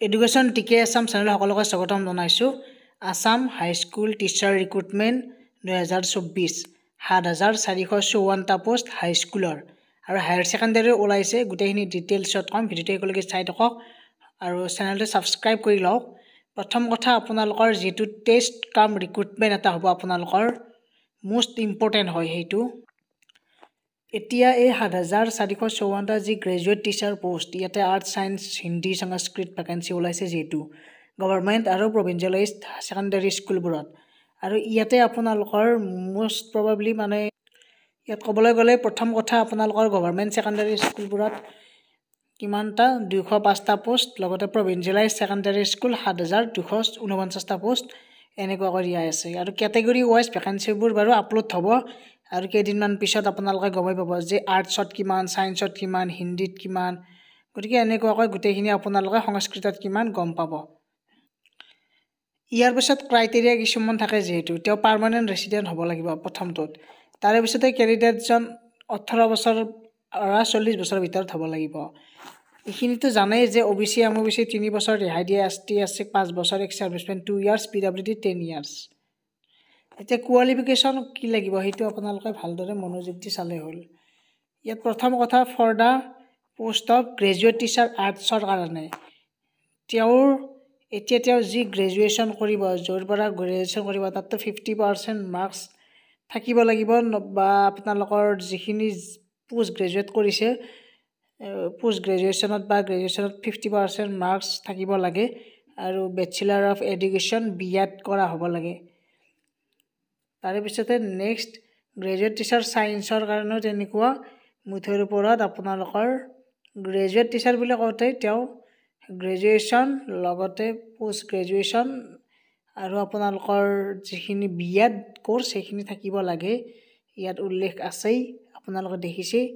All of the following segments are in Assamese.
এডুকেশ্যন টিকে আছাম চেনেল সকলোকে স্বাগতম জনাইছোঁ। আছাম হাইস্কুল টিচাৰ ৰিক্ৰুটমেণ্ট 2024 7,454টা পোষ্ট হাইস্কুলৰ আৰু হায়াৰ ছেকেণ্ডেৰী ওলাইছে। গোটেইখিনি ডিটেইলছত ক'ম, ভিডিঅ'টো একেলগে চাই থাকক আৰু চেনেলটো ছাবস্ক্ৰাইব কৰি লওক। প্ৰথম কথা, আপোনালোকৰ যিটো টেষ্ট কাম ৰিক্ৰুটমেণ্ট এটা হ'ব, আপোনালোকৰ মষ্ট ইম্পৰ্টেণ্ট হয় সেইটো। এতিয়া এই 7,454টা যি গ্ৰেজুৱেট টিচাৰ পোষ্ট, ইয়াতে আৰ্টছ ছায়েন্স হিন্দী সংস্কৃত ভেকেঞ্চি ওলাইছে যিহেতু গভৰ্ণমেণ্ট আৰু প্ৰভিঞ্চিয়েলাইজড ছেকেণ্ডেৰী স্কুলবোৰত। আৰু ইয়াতে আপোনালোকৰ মষ্ট প্ৰবাবলি ইয়াত ক'বলৈ গ'লে প্ৰথম কথা, আপোনালোকৰ গভৰ্ণমেণ্ট ছেকেণ্ডেৰী স্কুলবোৰত কিমানটা 205টা পোষ্ট, লগতে প্ৰভিঞ্চিয়েলাইজড ছেকেণ্ডেৰী স্কুল 7,249টা পোষ্ট এনেকুৱাকৈ দিয়া আছে। আৰু কেটেগৰী ৱাইজ ভেকেঞ্চিবোৰ বাৰু আপলোড হ'ব আৰু কেইদিনমান পিছত আপোনালোকে গমে পাব যে আৰ্টছত কিমান, ছায়েন্সত কিমান, হিন্দীত কিমান। গতিকে এনেকুৱাকৈ গোটেইখিনি আপোনালোকে সংস্কৃতত কিমান গম পাব। ইয়াৰ পিছত ক্ৰাইটেৰিয়া কিছুমান থাকে, যিহেতু তেওঁ পাৰ্মানেণ্ট ৰেচিডেণ্ট হ'ব লাগিব প্ৰথমটোত। তাৰে পিছতে কেণ্ডিডেটজন 18 বছৰৰ পৰা 40 বছৰৰ ভিতৰত হ'ব লাগিব। এইখিনিতো জানেই যে OBC MOBC 3 বছৰ ৰেহাই দিয়ে, ST SC 5 বছৰ, x servicemen 2 years, PWD 10 years. এতিয়া কোৱালিফিকেশ্যন কি লাগিব সেইটো আপোনালোকে ভালদৰে মনোযোগ দি চালে হ'ল। ইয়াত প্ৰথম কথা, for the post of graduate teacher আৰ্টছৰ কাৰণে এতিয়া তেওঁ যি গ্ৰেজুৱেশ্যন কৰিব, য'ৰ পৰা গ্ৰেজুৱেশ্যন কৰিব, তাততো 50% মাৰ্কছ থাকিব লাগিব, বা আপোনালোকৰ যিখিনি পোষ্ট গ্ৰেজুৱেট কৰিছে, পোষ্ট গ্ৰেজুৱেশ্যনত বা গ্ৰেজুৱেশ্যনত 50% মাৰ্কছ থাকিব লাগে, আৰু বেচেলাৰ অফ এডুকেশ্যন BEd কৰা হ'ব লাগে। তাৰে পিছতে নেক্সট, গ্ৰেজুৱেট টিচাৰ ছায়েন্সৰ কাৰণেও তেনেকুৱা মুঠৰ ওপৰত আপোনালোকৰ গ্ৰেজুৱেট টিচাৰ বুলি কওঁতে তেওঁ গ্ৰেজুৱেশ্যন, লগতে পোষ্ট গ্ৰেজুৱেশ্যন আৰু আপোনালোকৰ যিখিনি BEd কোৰ্চ সেইখিনি থাকিব লাগে। ইয়াত উল্লেখ আছেই, আপোনালোকে দেখিছেই।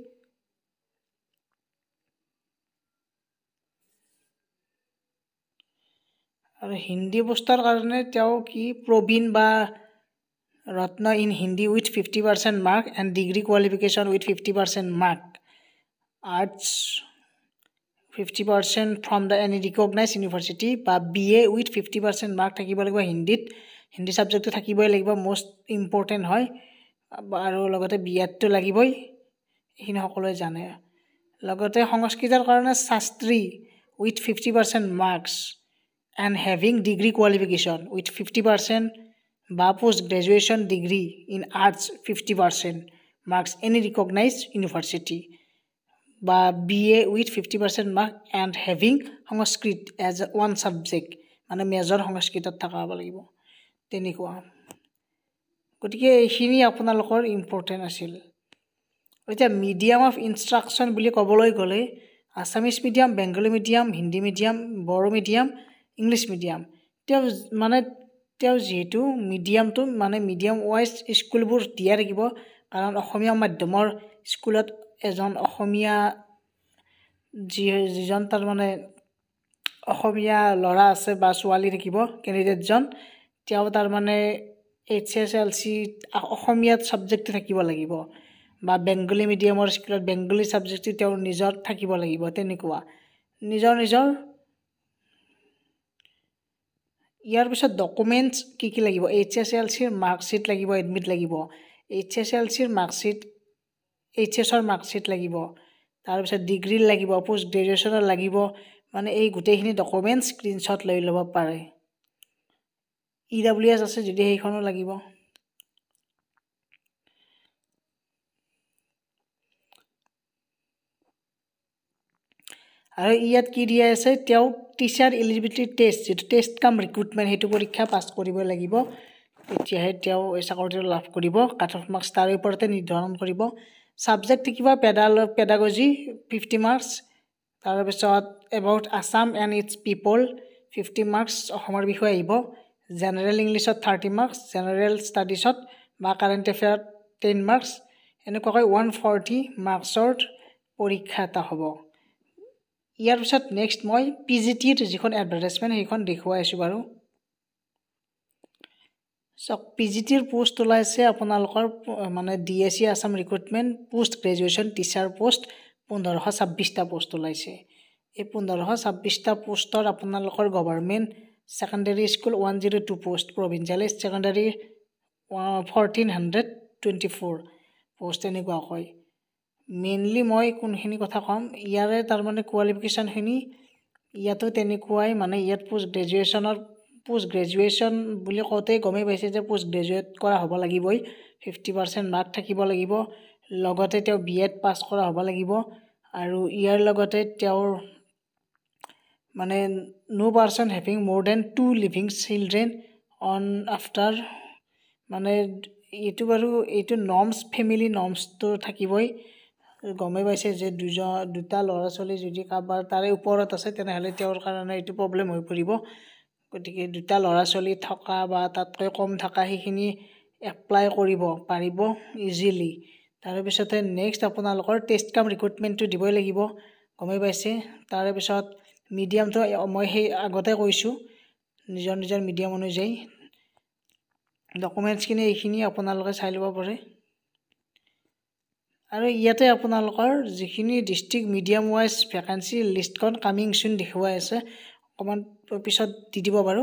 আৰু হিন্দী পোষ্টৰ কাৰণে তেওঁ কি প্ৰবীণ বা Ratna in Hindi with 50% mark and degree qualification with 50% mark, arts 50% from the any recognise university, বা BA উইথ 50% মাৰ্ক থাকিব লাগিব হিন্দীত। হিন্দী ছাবজেক্টটো থাকিবই লাগিব, মষ্ট ইম্পৰ্টেণ্ট হয়। আৰু লগতে BEdটো লাগিবই, এইখিনি সকলোৱে জানে। লগতে সংস্কৃতৰ কাৰণে Shastri with 50% marks and having degree qualification with 50% বা post graduation degree in arts 50% মাৰ্কছ এনি ৰিকগনাইজ ইউনিভাৰ্চিটি, বা BA with 50% mark and having Sanskrit as one subject, major সংস্কৃতত থকা হ'ব লাগিব, তেনেকুৱা। গতিকে এইখিনি আপোনালোকৰ ইম্পৰ্টেণ্ট আছিল। এতিয়া মিডিয়াম অফ ইনষ্ট্ৰাকশ্যন বুলি ক'বলৈ গ'লে Assamese medium, Bengali medium, Hindi medium, Bodo medium, English medium. তেওঁ যিহেতু মিডিয়ামটো মিডিয়াম ৱাইজ স্কুলবোৰ দিয়া থাকিব, কাৰণ অসমীয়া মাধ্যমৰ স্কুলত এজন অসমীয়া যিজন অসমীয়া ল'ৰা আছে বা ছোৱালী থাকিব কেণ্ডিডেটজন, তেওঁ HSLC অসমীয়াত ছাবজেক্টটো থাকিব লাগিব, বা বেংগলী মিডিয়ামৰ স্কুলত বেংগলী ছাবজেক্টটো তেওঁৰ নিজৰ থাকিব লাগিব, তেনেকুৱা নিজৰ। ইয়াৰ পিছত ডকুমেণ্টছ কি লাগিব, HSLCৰ মাৰ্কশ্বিট লাগিব, এডমিট লাগিব, HSLCৰ মাৰ্কশ্বিট, HSৰ মাৰ্কশ্বিট লাগিব, তাৰপিছত ডিগ্ৰী লাগিব, পোষ্ট গ্ৰেজুৱেশ্যনৰ লাগিব। এই গোটেইখিনি ডকুমেণ্টছ স্ক্ৰীনশ্বট লৈ ল'ব পাৰে। EWS আছে যদি সেইখনো লাগিব। আৰু ইয়াত কি দিয়া আছে, তেওঁ টিচাৰ এলিজিবিলিটি টেষ্ট, যিটো টেষ্ট কাম ৰিক্ৰুটমেণ্ট, সেইটো পৰীক্ষা পাছ কৰিব লাগিব, তেতিয়াহে তেওঁ এই চাকৰিটো লাভ কৰিব। কাট অফ মাৰ্কছ তাৰ ওপৰতে নিৰ্ধাৰণ কৰিব। ছাবজেক্ট থাকিব পেডাগজি 50 মাৰ্কছ, তাৰপিছত about Assam and its people 50 marks, অসমৰ বিষয়ে আহিব। জেনেৰেল ইংলিছত 30 মাৰ্কছ, জেনেৰেল ষ্টাডিছত বা কাৰেণ্ট এফেয়াৰত 10 মাৰ্কছ, এনেকুৱাকৈ 140 মাৰ্কছৰ পৰীক্ষা এটা হ'ব। ইয়াৰ পিছত নেক্সট মই PGTৰ যিখন এডভাৰটাইজমেণ্ট সেইখন দেখুৱাই আছোঁ বাৰু। PGTৰ পোষ্ট ওলাইছে আপোনালোকৰ DSC Assam recruitment post graduation teacher post 1526টা পোষ্ট ওলাইছে। এই 1526টা পোষ্টৰ আপোনালোকৰ government secondary school 102 post, provincialise secondary 1424 post এনেকুৱা হয়। মেইনলি মই কোনখিনি কথা ক'ম, ইয়াৰে তাৰমানে কোৱালিফিকেশ্যনখিনি ইয়াতো তেনেকুৱাই, মানে ইয়াত পোষ্ট গ্ৰেজুৱেশ্যন বুলি কওঁতেই গমেই পাইছে যে পোষ্ট গ্ৰেজুৱেট কৰা হ'ব লাগিবই, 50% মাৰ্ক থাকিব লাগিব, লগতে তেওঁ B.Ed পাছ কৰা হ'ব লাগিব, আৰু ইয়াৰ লগতে তেওঁৰ মানে no person having more than 2 living children on after, মানে এইটো বাৰু এইটো নৰ্মছ, ফেমিলি নৰ্মছটো থাকিবই। গমেই পাইছে যে দুটা ল'ৰা ছোৱালী যদি কাৰোবাৰ তাৰে ওপৰত আছে তেনেহ'লে তেওঁৰ কাৰণে এইটো প্ৰব্লেম হৈ পৰিব। গতিকে দুটা ল'ৰা ছোৱালী থকা বা তাতকৈ কম থকা সেইখিনি এপ্লাই কৰিব পাৰিব ইজিলি। তাৰপিছতে নেক্সট আপোনালোকৰ টেষ্ট কাম ৰিক্ৰুটমেণ্টটো দিবই লাগিব, গমেই পাইছে। তাৰেপিছত মিডিয়ামটো মই সেই আগতে কৈছোঁ, নিজৰ নিজৰ মিডিয়াম অনুযায়ী ডকুমেণ্টছখিনি এইখিনি আপোনালোকে চাই ল'ব পাৰে। আৰু ইয়াতে আপোনালোকৰ যিখিনি ডিষ্ট্ৰিক্ট মিডিয়াম ৱাইজ ভেকেঞ্চি লিষ্টখন কামিং চুন দেখুৱাই আছে, অকণমান পিছত দি দিব বাৰু।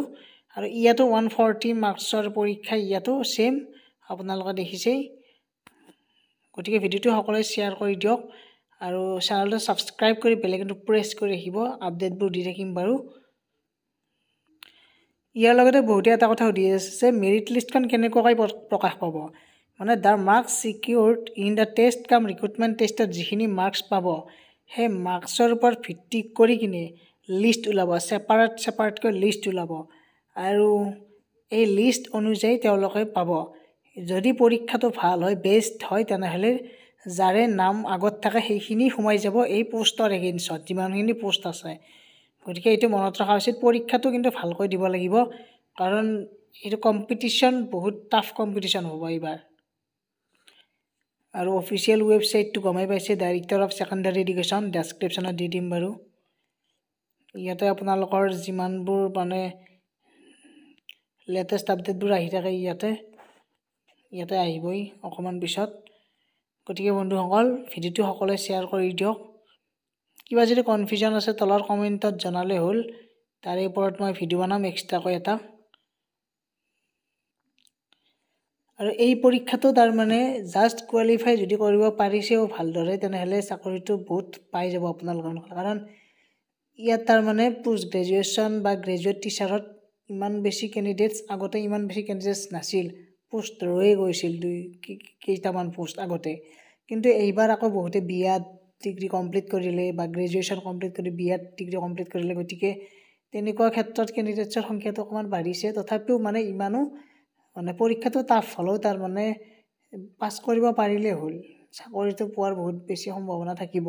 আৰু ইয়াতো 140 মাৰ্কছৰ পৰীক্ষা, ইয়াতো ছেইম আপোনালোকে দেখিছেই। গতিকে ভিডিঅ'টো সকলোৱে শ্বেয়াৰ কৰি দিয়ক আৰু চেনেলটো ছাবস্ক্ৰাইব কৰি বেলেগটো প্ৰেছ কৰি ৰাখিব, আপডেটবোৰ দি থাকিম বাৰু। ইয়াৰ লগতে বহুতে এটা কথা সুধি আছে যে মেৰিট লিষ্টখন কেনেকুৱাকৈ প্ৰকাশ পাব, মানে the marks secured in the taste কাম ৰিক্ৰুটমেণ্ট টেষ্টত যিখিনি মাৰ্কছ পাব সেই মাৰ্কছৰ ওপৰত ভিত্তি কৰি কিনে লিষ্ট ওলাব, ছেপাৰেটকৈ লিষ্ট ওলাব, আৰু এই লিষ্ট অনুযায়ী তেওঁলোকে পাব। যদি পৰীক্ষাটো ভাল হয়, বেষ্ট হয়, তেনেহ'লে যাৰে নাম আগত থাকে সেইখিনি সোমাই যাব এই পোষ্টৰ এগেইনষ্টত, যিমানখিনি পোষ্ট আছে। গতিকে এইটো মনত ৰখা উচিত। পৰীক্ষাটো কিন্তু ভালকৈ দিব লাগিব, কাৰণ এইটো কম্পিটিশ্যন বহুত টাফ কম্পিটিশ্যন হ'ব এইবাৰ। আৰু অফিচিয়েল ৱেবছাইটটো গমেই পাইছে, ডাইৰেক্টৰ অফ ছেকেণ্ডাৰী এডুকেশ্যন, ডেছক্ৰিপশ্যনত দি দিম বাৰু। ইয়াতে আপোনালোকৰ যিমানবোৰ মানে লেটেষ্ট আপডেটবোৰ আহি থাকে ইয়াতে আহিবই অকণমান পিছত। গতিকে বন্ধুসকল ভিডিঅ'টো সকলোৱে শ্বেয়াৰ কৰি দিয়ক। কিবা যদি কনফিউজন আছে তলৰ কমেণ্টত জনালে হ'ল, তাৰে ওপৰত মই ভিডিঅ' বনাম এক্সট্ৰাকৈ এটা। আৰু এই পৰীক্ষাটো তাৰমানে জাষ্ট কোৱালিফাই যদি কৰিব পাৰিছেও ভালদৰে, তেনেহ'লে চাকৰিটো বহুত পাই যাব আপোনালোকৰ, কাৰণ ইয়াত তাৰমানে পোষ্ট গ্ৰেজুৱেশ্যন বা গ্ৰেজুৱেট টিচাৰত ইমান বেছি কেণ্ডিডেটছ আগতে ইমান বেছি কেণ্ডিডেটছ নাছিল, পোষ্ট ৰৈয়ে গৈছিল কেইটামান পোষ্ট আগতে। কিন্তু এইবাৰ আকৌ বহুতে B.Ed ডিগ্ৰী কমপ্লিট কৰিলে বা গ্ৰেজুৱেশ্যন কমপ্লিট কৰি B.Ed ডিগ্ৰী কমপ্লিট কৰিলে, গতিকে তেনেকুৱা ক্ষেত্ৰত কেণ্ডিডেটছৰ সংখ্যাটো অকণমান বাঢ়িছে। তথাপিও মানে ইমানো মানে পৰীক্ষাটো টাফ হ'লেও তাৰমানে পাছ কৰিব পাৰিলেই হ'ল, চাকৰিটো পোৱাৰ বহুত বেছি সম্ভাৱনা থাকিব।